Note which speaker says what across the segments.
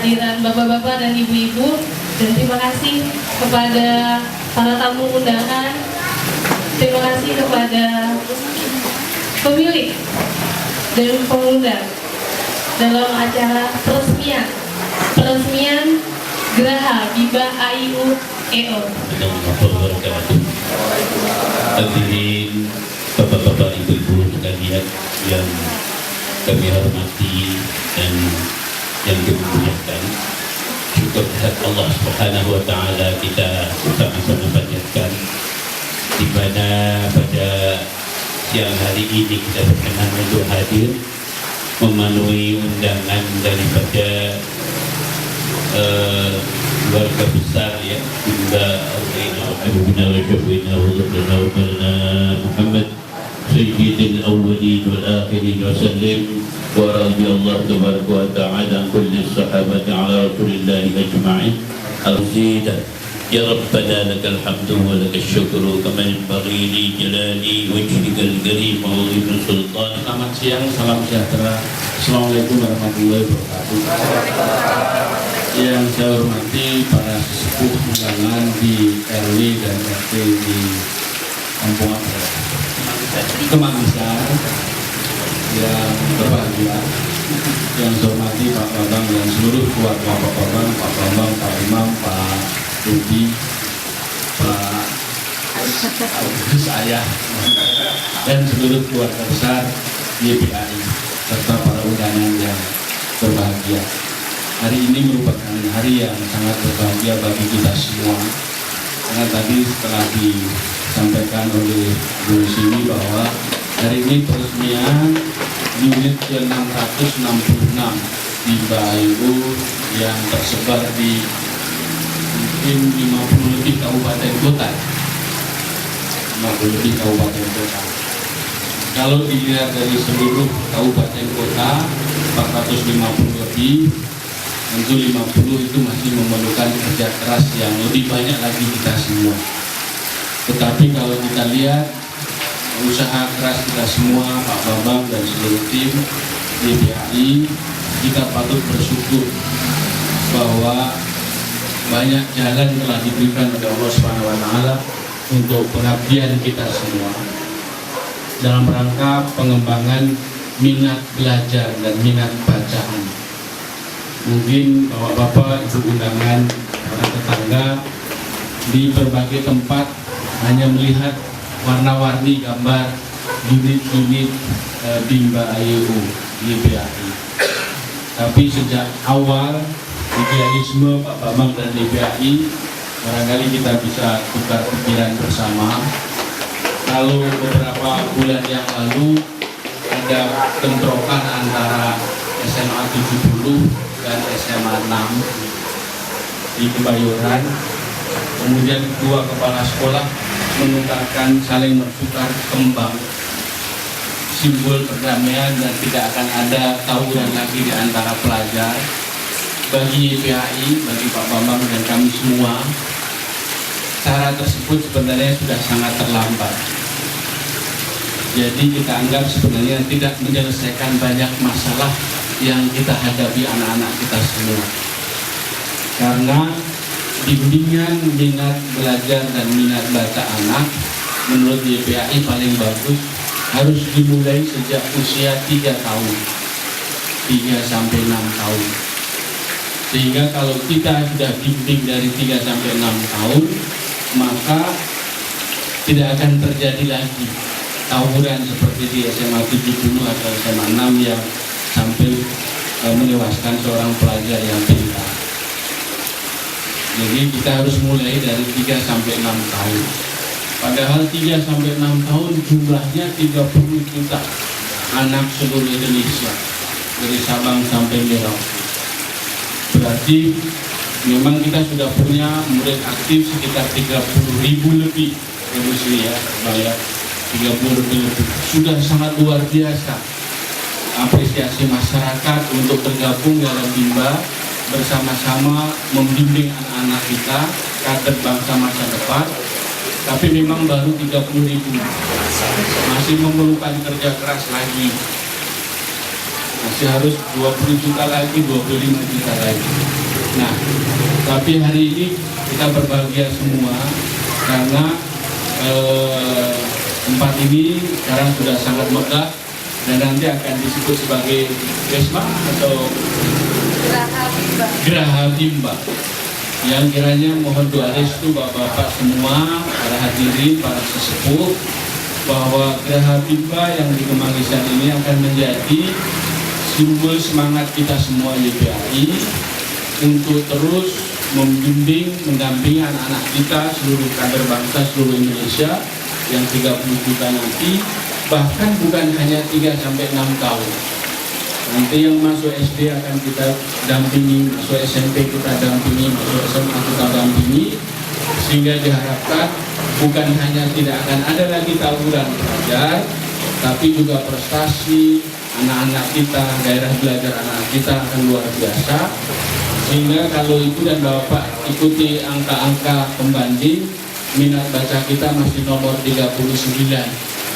Speaker 1: kehadiran bapak-bapak dan ibu-ibu, dan terima kasih kepada para tamu undangan. Terima kasih kepada pemilik dan pengundang dalam acara peresmian Geraha Bimba AIU EO.
Speaker 2: Hadirin bapak-bapak, ibu-ibu sekalian yang kami hormati dan yang kami muliakan, syukur kehadirat Allah Subhanahu wa taala kita sama-sama panjatkan, di mana pada siang hari ini kita berkenan untuk hadir memenuhi undangan daripada keluarga besar ya Bimba Muhammad Sayyidil Awwalin wal Akhirin wa sallim wa radiyallahu tabaraka wa ta'ala an kulli sahabati ala Rasulillah ajma'in. Al-Zidah ya Rabbana lakal hamdu wa lakal syukru kama yanbaghi li jalali wajhikal karim wa 'azimi sultan.
Speaker 3: Selamat siang, salam sejahtera. Assalamualaikum warahmatullahi wabarakatuh. Yang saya hormati para sesepuh undangan di RW dan RT di Kampung Kemanggisan yang berbahagia, yang saya hormati Pak Bambang dan seluruh keluarga Pak Bambang, Pak Imam, Pak Rudi, Pak saya dan seluruh keluarga besar YPAI serta para undangan yang berbahagia. Hari ini merupakan hari yang sangat berbahagia bagi kita semua, karena tadi setelah disampaikan oleh Bu Sini bahwa hari ini peresmian unit ke-666 di BAIU yang tersebar di mungkin 50 lebih kabupaten kota. 50 lebih kabupaten kota. Kalau dilihat dari seluruh kabupaten kota 450 lebih, tentu 50 itu masih memerlukan kerja keras yang lebih banyak lagi kita semua. Tetapi kalau kita lihat usaha keras kita semua, Pak Bambang dan seluruh tim YPAI, kita patut bersyukur bahwa banyak jalan telah diberikan oleh Allah Subhanahu wa taala untuk pengabdian kita semua dalam rangka pengembangan minat belajar dan minat bacaan. Mungkin bapak-bapak, ibu undangan, para tetangga di berbagai tempat hanya melihat warna-warni gambar unit-unit Bimba AIU YPAI. Tapi sejak awal idealisme Pak Bambang dan YPAI, barangkali kita bisa tukar pikiran bersama. Kalau beberapa bulan yang lalu ada bentrokan antara SMA 70 dan SMA 6 di Kebayoran, kemudian kedua kepala sekolah menukarkan, saling bertukar kembang, simbol perdamaian dan tidak akan ada tawuran lagi di antara pelajar. Bagi YPAI, bagi Pak Bambang dan kami semua, cara tersebut sebenarnya sudah sangat terlambat. Jadi kita anggap sebenarnya tidak menyelesaikan banyak masalah yang kita hadapi anak-anak kita semua. Karena bimbingan minat belajar dan minat baca anak menurut YPAI paling bagus harus dimulai sejak usia 3 tahun, 3 sampai 6 tahun. Sehingga kalau kita sudah bimbing dari 3 sampai 6 tahun, maka tidak akan terjadi lagi tawuran seperti di SMA 70 atau SMA 6 yang sampai menewaskan seorang pelajar yang pintar. Jadi kita harus mulai dari 3 sampai 6 tahun. Padahal 3 sampai 6 tahun jumlahnya 30 juta anak seluruh Indonesia dari Sabang sampai Merauke. Berarti memang kita sudah punya murid aktif sekitar 30.000 lebih, ya, 30 lebih. Sudah sangat luar biasa. Apresiasi masyarakat untuk bergabung dalam Bimba, bersama-sama membimbing anak-anak kita, kader bangsa masa depan. Tapi memang baru 30.000, masih memerlukan kerja keras lagi. masih harus 20 juta lagi, 25 juta lagi. Nah, tapi hari ini kita berbahagia semua karena tempat ini sekarang sudah sangat megah dan nanti akan disebut sebagai Resma atau Geraha Bimba, yang kiranya mohon doa restu bapak-bapak semua, para hadirin, para sesepuh, bahwa Geraha Bimba yang di Kemanggisan ini akan menjadi simbol semangat kita semua YPAI untuk terus membimbing, mendampingi anak-anak kita, seluruh kader bangsa, seluruh Indonesia yang 30 juta nanti, bahkan bukan hanya 3 sampai 6 tahun. Nanti yang masuk SD akan kita dampingi, masuk SMP kita dampingi, masuk SMA kita dampingi, sehingga diharapkan bukan hanya tidak akan ada lagi tawuran pelajar, tapi juga prestasi anak-anak kita, daerah belajar anak-anak kita akan luar biasa. Sehingga kalau Ibu dan Bapak ikuti angka-angka pembanding, minat baca kita masih nomor 39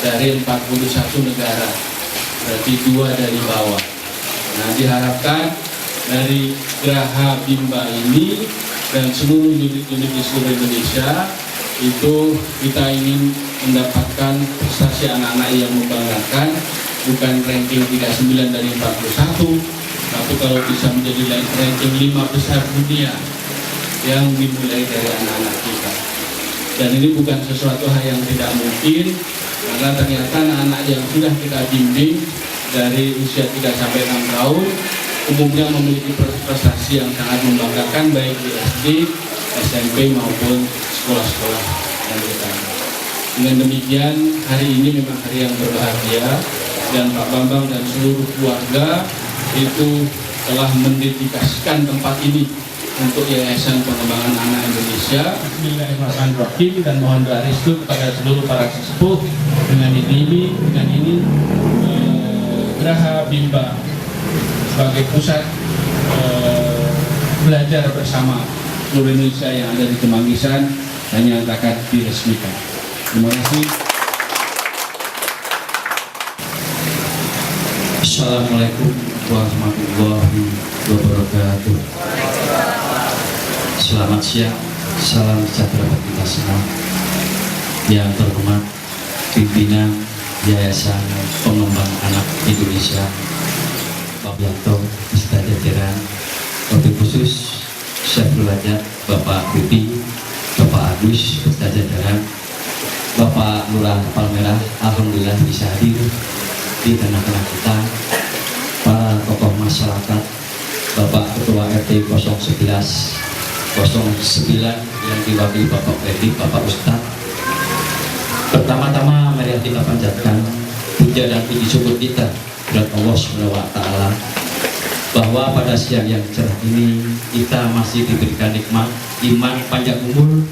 Speaker 3: dari 41 negara, berarti 2 dari bawah. Nah, diharapkan dari Geraha Bimba ini dan seluruh unit-unit di seluruh Indonesia itu kita ingin mendapatkan prestasi anak-anak yang membanggakan, bukan ranking 39 dari 41, tapi kalau bisa menjadi ranking 5 besar dunia yang dimulai dari anak-anak kita. Dan ini bukan sesuatu hal yang tidak mungkin, karena ternyata anak-anak yang sudah kita bimbing dari usia 3 sampai 6 tahun umumnya memiliki prestasi yang sangat membanggakan, baik di SD, SMP maupun sekolah-sekolah yang kita. Dengan demikian, hari ini memang hari yang berbahagia, dan Pak Bambang dan seluruh keluarga itu telah mendedikasikan tempat ini untuk Yayasan Pengembangan Anak Indonesia. Bismillahirrahmanirrahim, dan mohon doa restu kepada seluruh para sesepuh dengan ini Geraha Bimba sebagai pusat belajar bersama seluruh Indonesia yang ada di Kemanggisan hanya akan diresmikan. Terima kasih.
Speaker 4: Assalamualaikum warahmatullahi wabarakatuh. Selamat siang, salam sejahtera bagi kita semua. Yang terhormat pimpinan Yayasan Pengembang Anak Indonesia, Pak Yanto, beserta jajaran, wabil khusus Syekh Lajat, Bapak Bibi, Bapak Agus, beserta jajaran, Bapak Lurah Palmerah, alhamdulillah bisa hadir di tengah-tengah kita, para tokoh masyarakat, Bapak Ketua RT 011 09 yang diwakili Bapak Freddy, Bapak Ustadz. Pertama-tama mari kita panjatkan puja dan puji syukur kita kepada Allah SWT bahwa pada siang yang cerah ini kita masih diberikan nikmat iman panjang umur,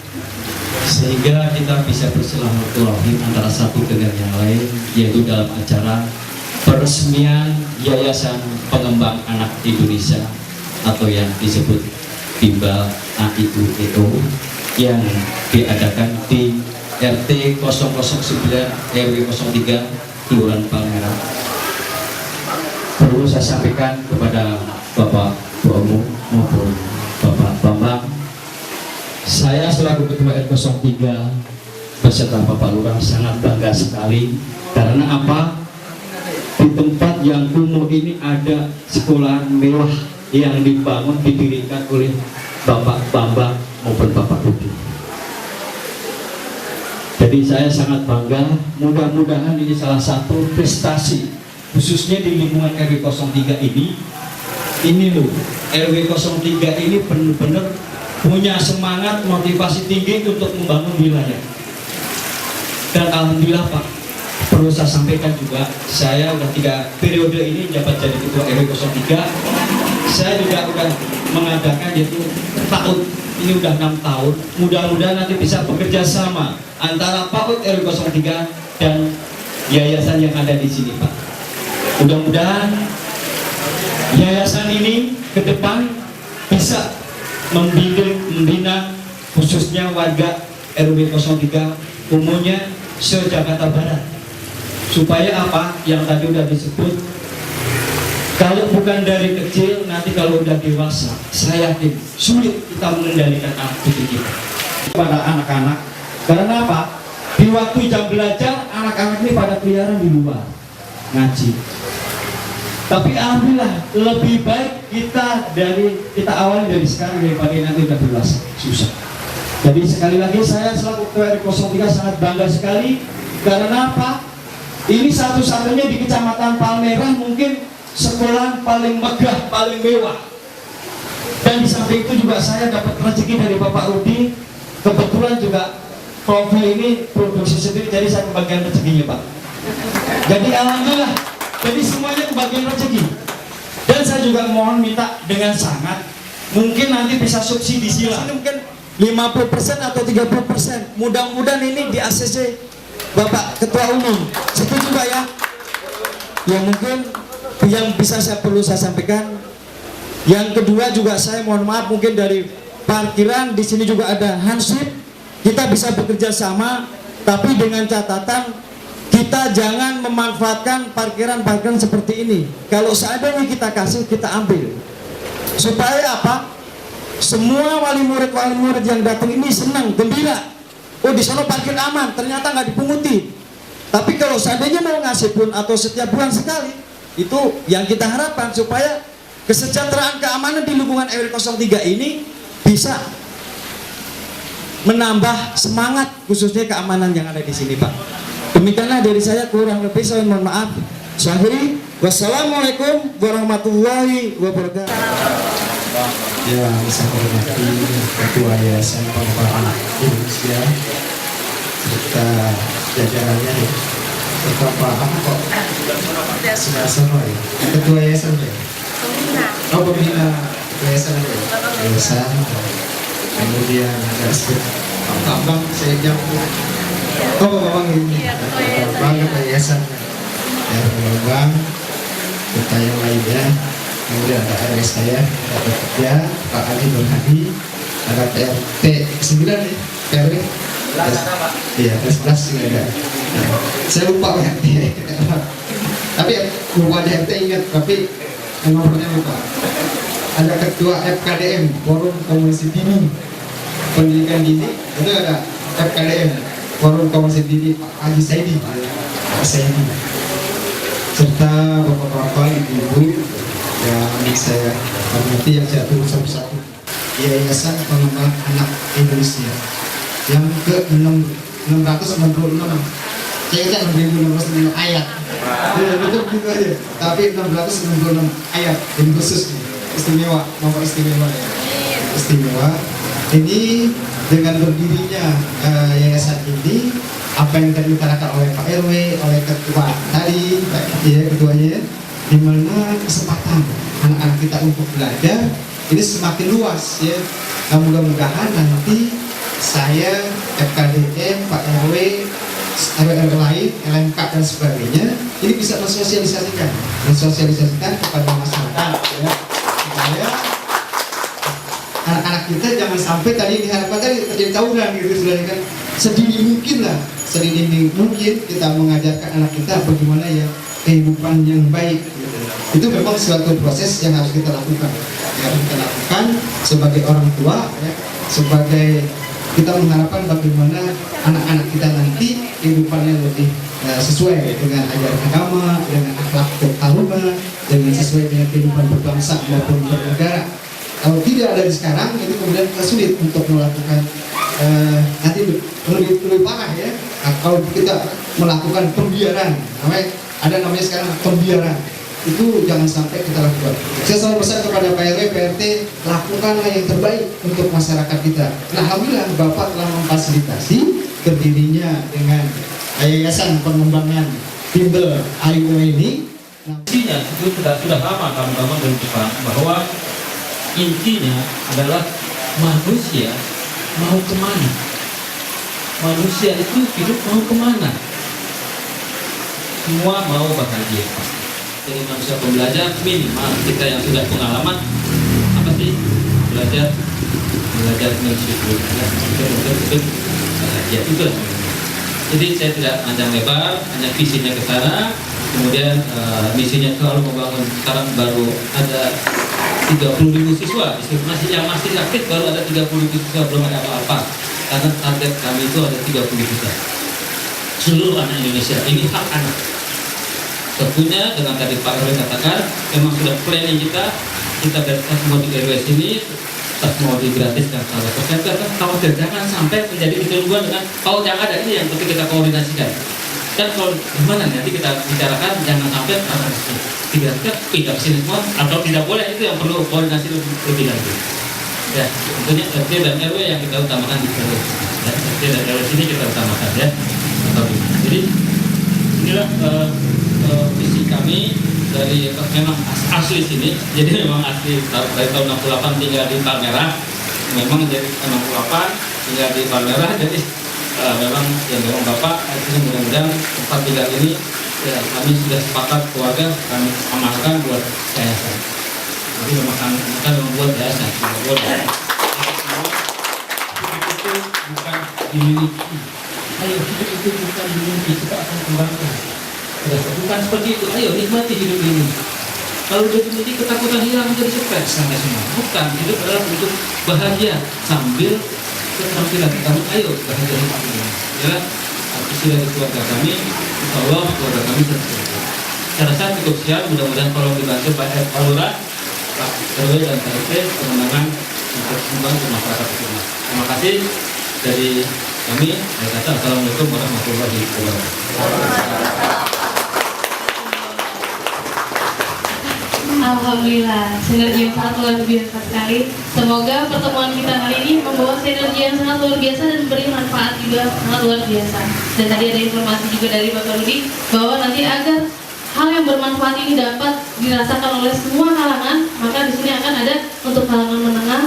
Speaker 4: sehingga kita bisa bersilaturahim antara satu dengan yang lain, yaitu dalam acara peresmian Yayasan Pengembang Anak Indonesia atau yang disebut Bimbal AIU itu yang diadakan di RT 009 RW 03 Kelurahan Palmerah. Perlu saya sampaikan kepada Bapak Ketua Umum maupun Bapak Bambang, saya selaku Ketua RT 03 beserta Bapak Lurah sangat bangga sekali. Karena apa? Di tempat yang kumuh ini ada sekolah mewah yang dibangun, didirikan oleh Bapak Bambang maupun Bapak Budi. Jadi saya sangat bangga, mudah-mudahan ini salah satu prestasi khususnya di lingkungan RW 03 ini loh, RW 03 ini benar-benar punya semangat, motivasi tinggi untuk membangun wilayah. Dan alhamdulillah Pak, perlu saya sampaikan juga, saya udah 3 periode ini jabat jadi Ketua RW 03. Saya juga udah mengadakan yaitu PAUD, ini udah 6 tahun. Mudah-mudahan nanti bisa bekerja sama antara PAUD RW 03 dan yayasan yang ada di sini Pak. Mudah-mudahan yayasan ini ke depan bisa membina khususnya warga RW 03 umumnya se-Jakarta Barat. Supaya apa? Yang tadi udah disebut, Kalau bukan dari kecil, nanti kalau udah dewasa, saya yakin sulit kita mengendalikan anak cucu kita. Pada anak-anak, karena apa? Di waktu jam belajar, anak-anak ini pada keliaran di luar ngaji. Tapi alhamdulillah lebih baik kita awali dari sekarang daripada nanti udah dewasa. Susah. Jadi sekali lagi saya selaku ketua RW 03 sangat bangga sekali. Karena apa? Ini satu-satunya di Kecamatan Palmerah mungkin sekolah paling megah, paling mewah. Dan di samping itu juga saya dapat rezeki dari Bapak Rudi. Kebetulan juga profil ini produksi sendiri, jadi saya kebagian rezekinya Pak. Jadi alhamdulillah, jadi semuanya kebagian rezeki. Dan saya juga mohon minta dengan sangat, mungkin nanti bisa subsidi silang. Mungkin 50% atau 30%. Mudah-mudahan ini di ACC Bapak Ketua Umum. Setuju Pak ya? Ya mungkin yang bisa perlu saya sampaikan. Yang kedua juga saya mohon maaf mungkin dari parkiran di sini juga ada hansip. Kita bisa bekerja sama, tapi dengan catatan kita jangan memanfaatkan parkiran-parkiran seperti ini. Kalau seandainya kita kasih, kita ambil. Supaya apa? Semua wali murid yang datang ini senang, gembira. Oh di sana parkir aman, ternyata nggak dipunguti. Tapi kalau seandainya mau ngasih pun atau setiap bulan sekali, itu yang kita harapkan supaya kesejahteraan keamanan di lingkungan RW 03 ini bisa menambah semangat khususnya keamanan yang ada di sini Pak. Demikianlah dari saya, kurang lebih saya mohon maaf. Syahri, wassalamualaikum warahmatullahi wabarakatuh.
Speaker 5: Ya, saya hormati Ketua Yayasan Pengembangan Indonesia serta jajarannya nih. Bapak apa kok? Sumarsono ya. Ketua Yayasan ya. Oh pembina Yayasan ya. Yayasan. Kemudian ada Pak Bambang, saya jawab. Oh Pak Bambang ini. Pak Bambang Ketua Yayasan. Ya Pak Bambang. Kita yang lainnya. Kemudian ada RW saya, Pak Kerja, Pak Ali Nur Hadi, ada PRT 9 nih, PRW. Iya, 11 juga ada. Saya lupa PRT. Tapi lupa RT ingat, tapi nomornya lupa. Ada Ketua FKDM, Forum Komunikasi Dini Pendidikan Dini, itu ada FKDM, Forum Komunikasi Dini Pak Haji Saidi, Pak Saidi, serta bapak-bapak, ibu-ibu yang saya hormati, yang saya tunggu satu-satu. Yayasan Pengembangan Anak Indonesia yang ke-696, kayaknya 6.696 ayat. Ya, betul juga ya. Tapi 696 ayat ini khusus istimewa, nomor istimewa ya. Istimewa. Ini dengan berdirinya yayasan ini, apa yang tadi diutarakan oleh Pak RW, oleh ketua tadi, ya ketuanya, di mana kesempatan anak-anak kita untuk belajar ini semakin luas ya. Mudah-mudahan nanti saya, FKDM, Pak RW, RW lain, LMK dan sebagainya ini bisa mensosialisasikan kepada masyarakat ya, supaya anak-anak kita jangan sampai tadi diharapkan tadi terjadi tawuran gitu sebenarnya kan. Sedini mungkin kita mengajarkan anak kita bagaimana ya kehidupan yang baik gitu. Itu memang suatu proses yang harus kita lakukan ya, kita lakukan sebagai orang tua ya, sebagai kita mengharapkan bagaimana anak-anak kita nanti kehidupannya lebih sesuai dengan ajaran agama, dengan akhlak bertaruna, dengan sesuai dengan kehidupan berbangsa maupun bernegara. Kalau tidak ada di sekarang, itu kemudian sulit untuk melakukan nanti lebih parah ya. Nah, kalau kita melakukan pembiaran, namanya sekarang pembiaran, itu jangan sampai kita lakukan. Saya selalu pesan kepada Pak RW, PRT, lakukanlah yang terbaik untuk masyarakat kita. Nah, alhamdulillah Bapak telah memfasilitasi berdirinya dengan Yayasan Pengembangan Bimbel AIU ini.
Speaker 6: Intinya itu sudah lama kawan-kawan dari Jepang bahwa intinya adalah manusia mau kemana, manusia itu hidup mau kemana, semua mau bahagia. Jadi manusia pembelajar minimal kita yang sudah pengalaman apa sih belajar bersyukur ya, betul bahagia itu. Jadi saya tidak panjang lebar, hanya visinya ke sana. Kemudian misinya selalu membangun, sekarang baru ada 30.000 siswa, yang masih aktif baru ada 30.000 siswa, belum ada apa-apa. Karena target kami itu ada 30 juta. Seluruh anak Indonesia, ini hak anak. Tentunya dengan tadi Pak RW katakan, memang sudah planning kita dari mau di RW sini, mau digratiskan 100%, karena khawatir jangan sampai menjadi kecanduan dengan kalau yang ada ini yang penting kita koordinasikan. Dan kalau gimana nanti kita bicarakan jangan sampai digratiskan pindah ke sini semua atau tidak boleh, itu yang perlu koordinasi lebih lanjut. Ya, tentunya RT dan RW yang kita utamakan di sini. Ya, RT dan RW sini kita utamakan ya. Jadi inilah visi kami dari memang asli sini. Jadi memang asli dari tahun 68 tinggal di Palmerah. Memang dari 68 tinggal di Palmerah. Jadi memang yang memang Bapak artinya mudah-mudahan tempat tinggal ini ya, kami sudah sepakat keluarga kami amalkan buat yayasan. Jadi memang kami membuat yayasan. Itu bukan dimiliki. Ayo hidup itu bukan dimiliki, kita akan kembangkan. Bukan seperti itu. Ayo nikmati hidup ini. Kalau udah dimiliki ketakutan hilang menjadi stres sampai semua. Bukan, hidup adalah untuk bahagia sambil keterampilan kami. Ayo bahagia hidup ini. Ya, visi dari keluarga kami. Insya Allah keluarga kami seperti. Saya rasa cukup siap. Mudah-mudahan kalau dibantu Pak Lurah, Pak RW dan Pak RT kemenangan untuk membantu masyarakat semua. Terima kasih dari kami. Saya kata Assalamualaikum warahmatullahi wabarakatuh.
Speaker 1: Alhamdulillah, sinergi yang sangat luar biasa sekali. Semoga pertemuan kita kali ini membawa sinergi yang sangat luar biasa dan memberi manfaat juga sangat luar biasa. Dan tadi ada informasi juga dari Bapak Rudi bahwa nanti agar hal yang bermanfaat ini dapat dirasakan oleh semua kalangan, maka di sini akan ada untuk kalangan menengah,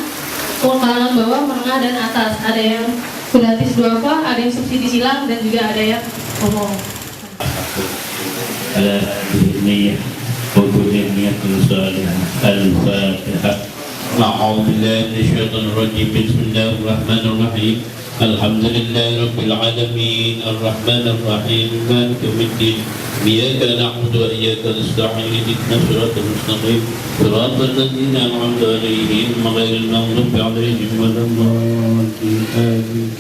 Speaker 1: kalangan bawah, menengah dan atas. Ada yang gratis duafa, ada yang subsidi silang, dan juga ada yang umum.
Speaker 2: Ini وبنية صالحة الفاتحة أعوذ بالله من الشيطان الرجيم بسم الله الرحمن الرحيم الحمد لله رب العالمين الرحمن الرحيم مالك يوم الدين إياك نعبد وإياك نستعين اهدنا الصراط المستقيم صراط الذين أنعمت عليهم غير المغضوب عليهم ولا الضالين آمين